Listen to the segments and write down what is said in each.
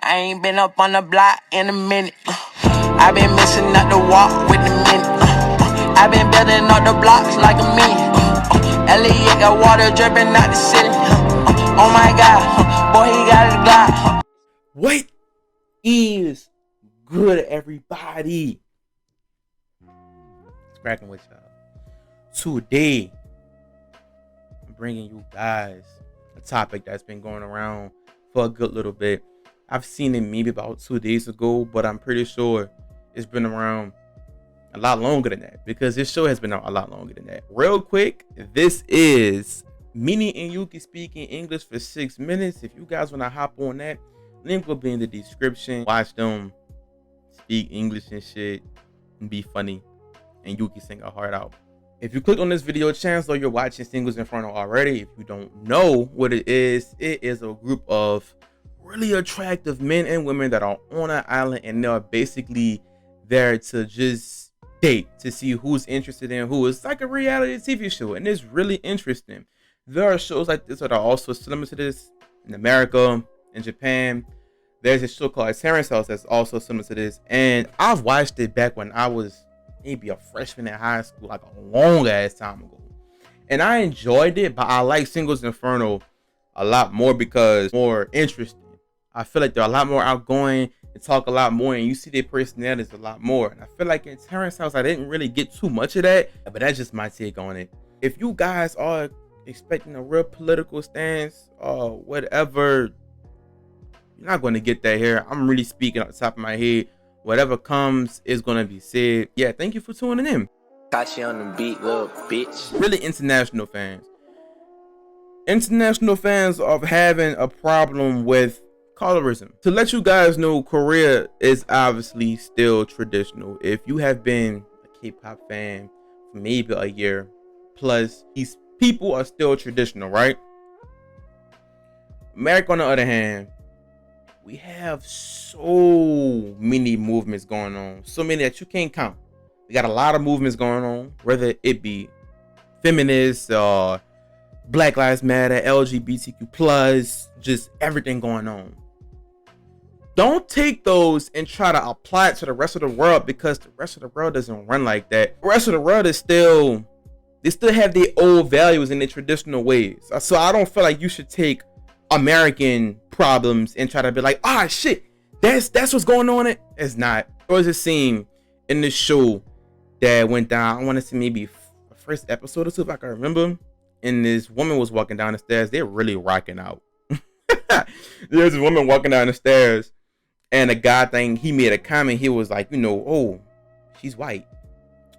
I ain't been up on the block in a minute. I been missing out the walk with the minute. I been building up the blocks like a million. Elliot got water dripping out the city. Oh my God, boy, he got his Glock. What is good, everybody? It's cracking with y'all. Today, I'm bringing you guys a topic that's been going around for a good little bit. I've seen it maybe about 2 days ago, but I'm pretty sure it's been around a lot longer than that because this show has been out a lot longer than that. Real quick, this is Mini and Yuki speaking English for 6 minutes. If you guys want to hop on that, link will be in the description. Watch them speak English and shit and be funny, and Yuki sing her heart out. If you click on this video, chances are you're watching Singles Inferno already. If you don't know what it is a group of really attractive men and women that are on an island, and they're basically there to just date, to see who's interested in who. It's like a reality TV show, and it's really interesting. There are shows like this that are also similar to this in America, in Japan. There's a show called Terrace House that's also similar to this, and I've watched it back when I was maybe a freshman in high school, like a long ass time ago, and I enjoyed it. But I like Singles Inferno a lot more because it's more interesting. I feel like they're a lot more outgoing and talk a lot more, and you see their personalities a lot more. And I feel like in Terrace House I didn't really get too much of that, but that's just my take on it. If you guys are expecting a real political stance or whatever, you're not going to get that here. I'm really speaking off the top of my head. Whatever comes is going to be said. Yeah, thank you for tuning in. Got you on the beat, little bitch. Really international fans. International fans are having a problem with colorism. To let you guys know, Korea is obviously still traditional. If you have been a K-pop fan for maybe a year plus, these people are still traditional, right? America, on the other hand, we have so many movements going on, so many that you can't count. We got a lot of movements going on, whether it be feminists or Black Lives Matter, LGBTQ plus, just everything going on. Don't take those and try to apply it to the rest of the world, because the rest of the world doesn't run like that. The rest of the world is still, they still have their old values and their traditional ways. So I don't feel like you should take American problems and try to be like, ah, shit, that's what's going on. It's not. There was a scene in this show that went down, I want to say maybe the first episode or two, if I can remember, and this woman was walking down the stairs. They're really rocking out. There's a woman walking down the stairs, and a guy thing, he made a comment. He was like, you know, oh, she's white,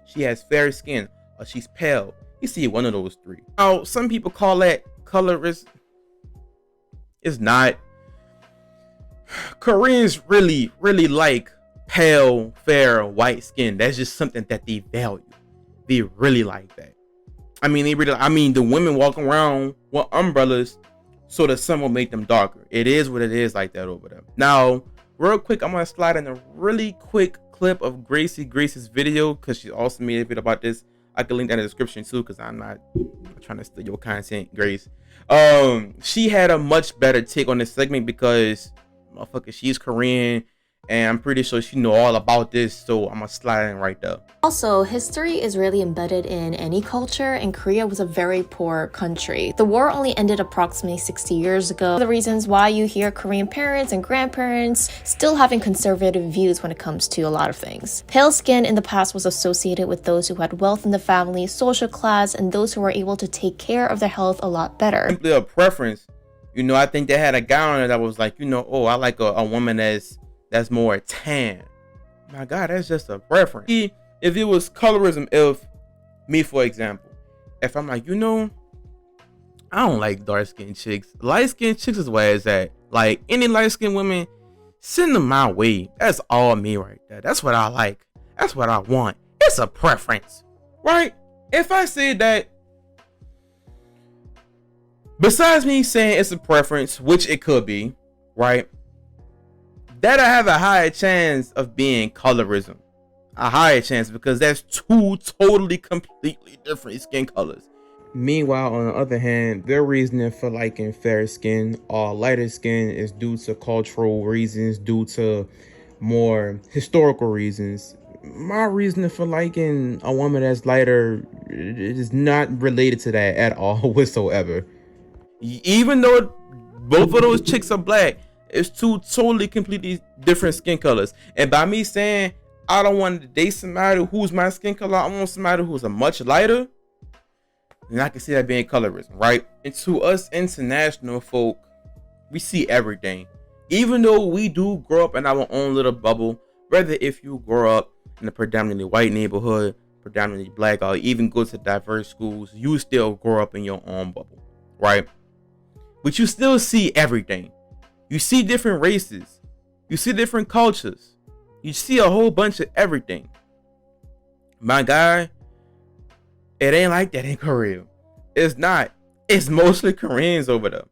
she has fair skin, or she's pale. You see one of those three. Now, some people call that colorism. It's not. Koreans really like pale, fair, white skin. That's just something that they value. They really like that. I mean, the women walk around with umbrellas so the sun will make them darker. It is what it is like that over there. Now, real quick, I'm gonna slide in a really quick clip of Grace's video, because she also made a video about this. I can link that in the description too, because I'm not trying to steal your content, Grace. She had a much better take on this segment because, motherfucker, she's Korean, and I'm pretty sure she know all about this, so I'm gonna slide in right there. Also, history is really embedded in any culture, and Korea was a very poor country. The war only ended approximately 60 years ago. The reasons why you hear Korean parents and grandparents still having conservative views when it comes to a lot of things. Pale skin in the past was associated with those who had wealth in the family, social class, and those who were able to take care of their health a lot better. Simply a preference. You know, I think they had a guy on there that was like, you know, oh, I like a woman that's more tan. My God, that's just a preference. If it was colorism, if me, for example, if I'm like, you know, I don't like dark-skinned chicks, light-skinned chicks is where it's at. Like, any light-skinned women, send them my way. That's all me right there. That's what I like. That's what I want. It's a preference, right? If I say that, besides me saying it's a preference, which it could be, right, that I have a higher chance of being colorism. A higher chance, because that's two totally completely different skin colors. Meanwhile, on the other hand, their reasoning for liking fair skin or lighter skin is due to cultural reasons, due to more historical reasons. My reasoning for liking a woman that's lighter is not related to that at all whatsoever. Even though both of those chicks are black, it's two totally completely different skin colors. And by me saying I don't want to date somebody who's my skin color, I want somebody who's a much lighter, and I can see that being colorism, right? And to us international folk, we see everything. Even though we do grow up in our own little bubble, whether if you grow up in a predominantly white neighborhood, predominantly black, or even go to diverse schools, you still grow up in your own bubble, right? But you still see everything. You see different races. You see different cultures. You see a whole bunch of everything. My guy, it ain't like that in Korea. It's not. It's mostly Koreans over there.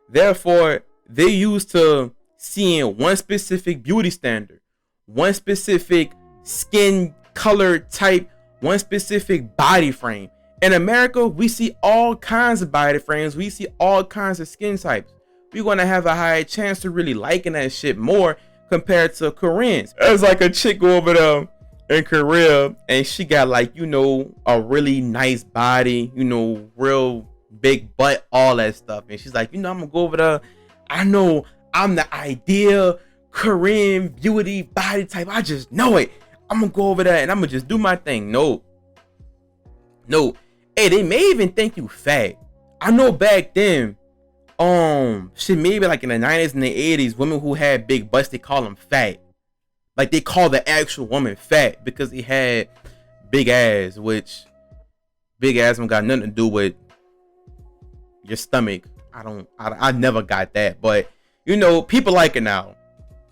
Therefore, they used to seeing one specific beauty standard, one specific skin color type, one specific body frame. In America, we see all kinds of body frames. We see all kinds of skin types. We're going to have a higher chance to really liking that shit more compared to Koreans. There's like a chick over there in Korea, and she got like, you know, a really nice body, you know, real big butt, all that stuff. And she's like, you know, I'm gonna go over there. I know I'm the ideal Korean beauty body type. I just know it. I'm gonna go over there and I'm gonna just do my thing. No. Hey, they may even think you fat. I know back then, shit, maybe like in the 90s and the 80s, women who had big butts, they call them fat. Like they call the actual woman fat because he had big ass, which big ass don't got nothing to do with your stomach. I never got that, but you know, people like it now.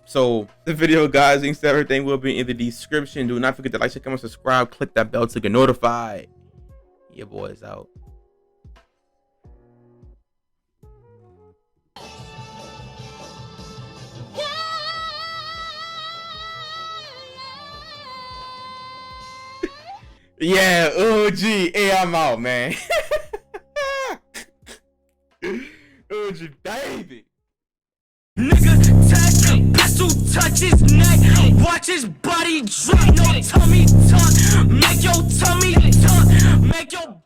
So the video, guys, links to everything will be in the description. Do not forget to like, share, comment, subscribe, click that bell to get notified. Your boy's out. Yeah, OG. Hey, I'm out, man. OG, baby. Nigga, touch, pistol touch his neck, watch his body drop, no tummy tuck, make your tummy tuck, make your